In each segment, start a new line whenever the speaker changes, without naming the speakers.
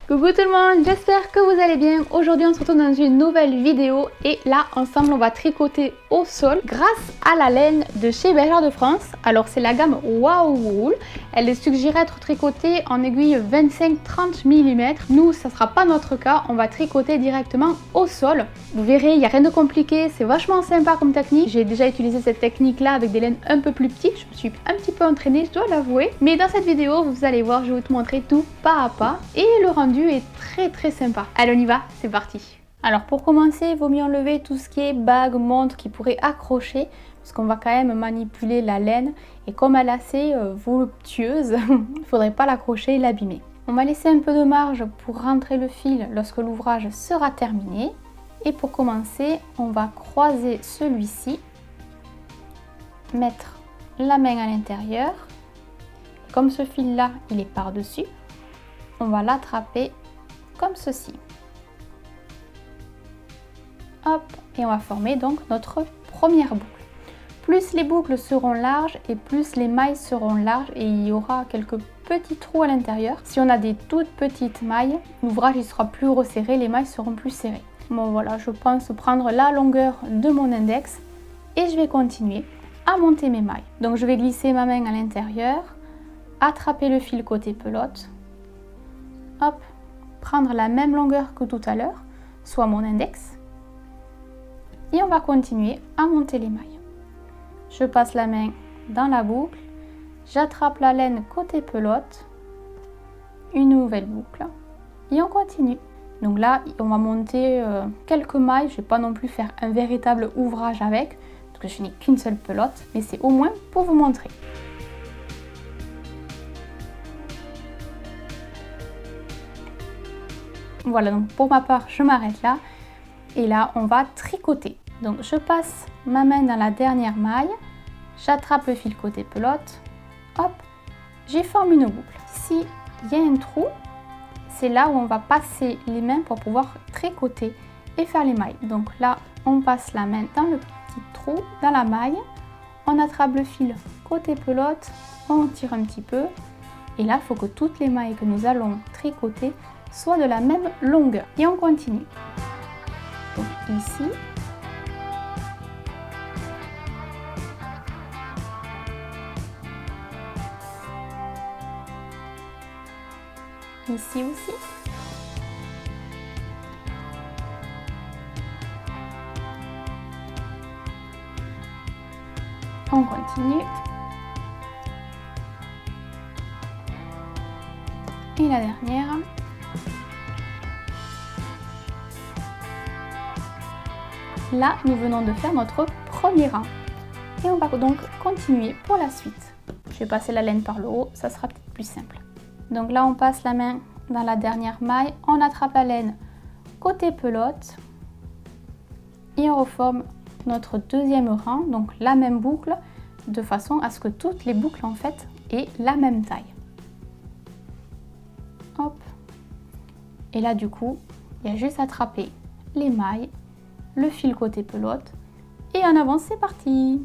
Coucou tout le monde, j'espère que vous allez bien. Aujourd'hui on se retrouve dans une nouvelle vidéo et là ensemble on va tricoter au sol grâce à la laine de chez Bergère de France. Alors c'est la gamme Wow Wool, elle est suggérée être tricotée en aiguille 25-30 mm. Nous ça sera pas notre cas, on va tricoter directement au sol. Vous verrez, il n'y a rien de compliqué, c'est vachement sympa comme technique. J'ai déjà utilisé cette technique là avec des laines un peu plus petites, je me suis un petit peu entraînée, je dois l'avouer. Mais dans cette vidéo vous allez voir, je vais vous montrer tout pas à pas et le rendu est très sympa. Allez on y va, c'est parti. Alors pour commencer, il vaut mieux enlever tout ce qui est bague, montre qui pourrait accrocher parce qu'on va quand même manipuler la laine et comme elle est assez voluptueuse, il ne faudrait pas l'accrocher et l'abîmer. On va laisser un peu de marge pour rentrer le fil lorsque l'ouvrage sera terminé. Et pour commencer, on va croiser celui-ci, mettre la main à l'intérieur. Comme ce fil là, il est par-dessus, on va l'attraper comme ceci. Hop, et on va former donc notre première boucle. Plus les boucles seront larges et plus les mailles seront larges et il y aura quelques petits trous à l'intérieur. Si on a des toutes petites mailles, l'ouvrage il sera plus resserré, les mailles seront plus serrées. Bon voilà, je pense prendre la longueur de mon index et je vais continuer à monter mes mailles. Donc je vais glisser ma main à l'intérieur, attraper le fil côté pelote, hop, prendre la même longueur que tout à l'heure, soit mon index, et on va continuer à monter les mailles. Je passe la main dans la boucle, j'attrape la laine côté pelote, une nouvelle boucle, et on continue. Donc là, on va monter quelques mailles, je ne vais pas non plus faire un véritable ouvrage avec, parce que je n'ai qu'une seule pelote, mais c'est au moins pour vous montrer. Voilà, donc pour ma part, je m'arrête là. Et là, on va tricoter. Donc je passe ma main dans la dernière maille, j'attrape le fil côté pelote, hop, j'y forme une boucle. Ici, il y a un trou. C'est là où on va passer les mains pour pouvoir tricoter et faire les mailles. Donc là, on passe la main dans le petit trou, dans la maille. On attrape le fil côté pelote, on tire un petit peu. Et là, il faut que toutes les mailles que nous allons tricoter soient de la même longueur. Et on continue. Donc ici. Ici aussi. On continue. Et la dernière. Là, nous venons de faire notre premier rang. Et on va donc continuer pour la suite. Je vais passer la laine par le haut, ça sera peut-être plus simple. Donc là, on passe la main dans la dernière maille, on attrape la laine côté pelote et on reforme notre deuxième rang, donc la même boucle, de façon à ce que toutes les boucles en fait aient la même taille. Hop. Et là, du coup, il y a juste à attraper les mailles, le fil côté pelote et en avant, c'est parti!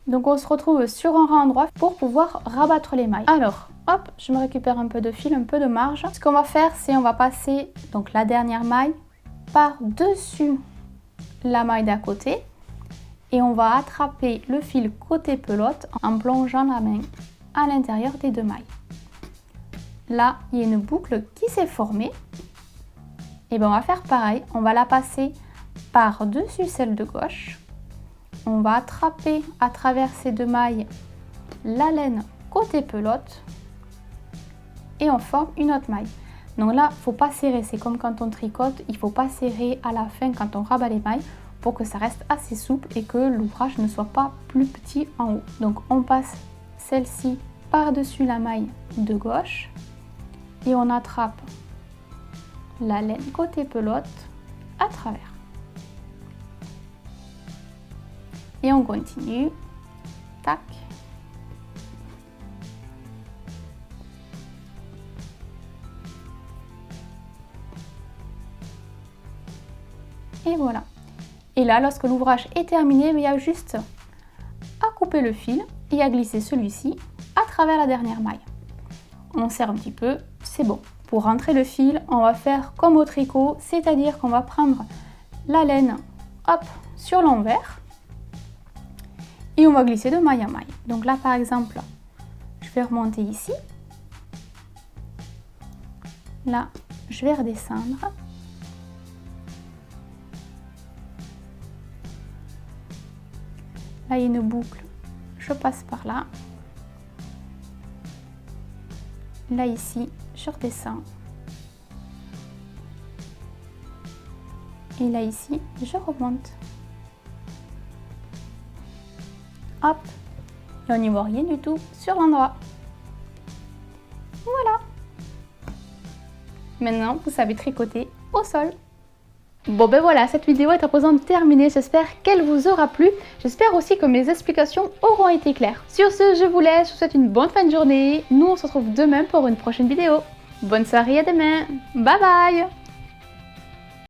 Donc on se retrouve sur un rang endroit pour pouvoir rabattre les mailles. Alors, hop, je me récupère un peu de fil, un peu de marge. Ce qu'on va faire, c'est on va passer donc la dernière maille par-dessus la maille d'à côté et on va attraper le fil côté pelote en plongeant la main à l'intérieur des 2 mailles. Là, il y a une boucle qui s'est formée. Et bien on va faire pareil, on va la passer par-dessus celle de gauche. On va attraper à travers ces 2 mailles la laine côté pelote et on forme une autre maille. Donc là, il ne faut pas serrer, c'est comme quand on tricote, il ne faut pas serrer à la fin quand on rabat les mailles pour que ça reste assez souple et que l'ouvrage ne soit pas plus petit en haut. Donc on passe celle-ci par-dessus la maille de gauche et on attrape la laine côté pelote à travers. Et on continue. Tac. Et voilà. Et là, lorsque l'ouvrage est terminé, il y a juste à couper le fil et à glisser celui-ci à travers la dernière maille. On serre un petit peu, c'est bon. Pour rentrer le fil, on va faire comme au tricot, c'est-à-dire qu'on va prendre la laine, hop, sur l'envers et on va glisser de maille en maille. Donc là, par exemple, je vais remonter ici. Là, je vais redescendre. Là, il y a une boucle, je passe par là. Là, ici, je redescends. Et là, ici, je remonte. Hop. Et on n'y voit rien du tout sur l'endroit. Voilà. Maintenant, vous savez tricoter au sol. Bon ben voilà, cette vidéo est à présent terminée, j'espère qu'elle vous aura plu. J'espère aussi que mes explications auront été claires. Sur ce, je vous laisse, je vous souhaite une bonne fin de journée. Nous, on se retrouve demain pour une prochaine vidéo. Bonne soirée, à demain. Bye bye.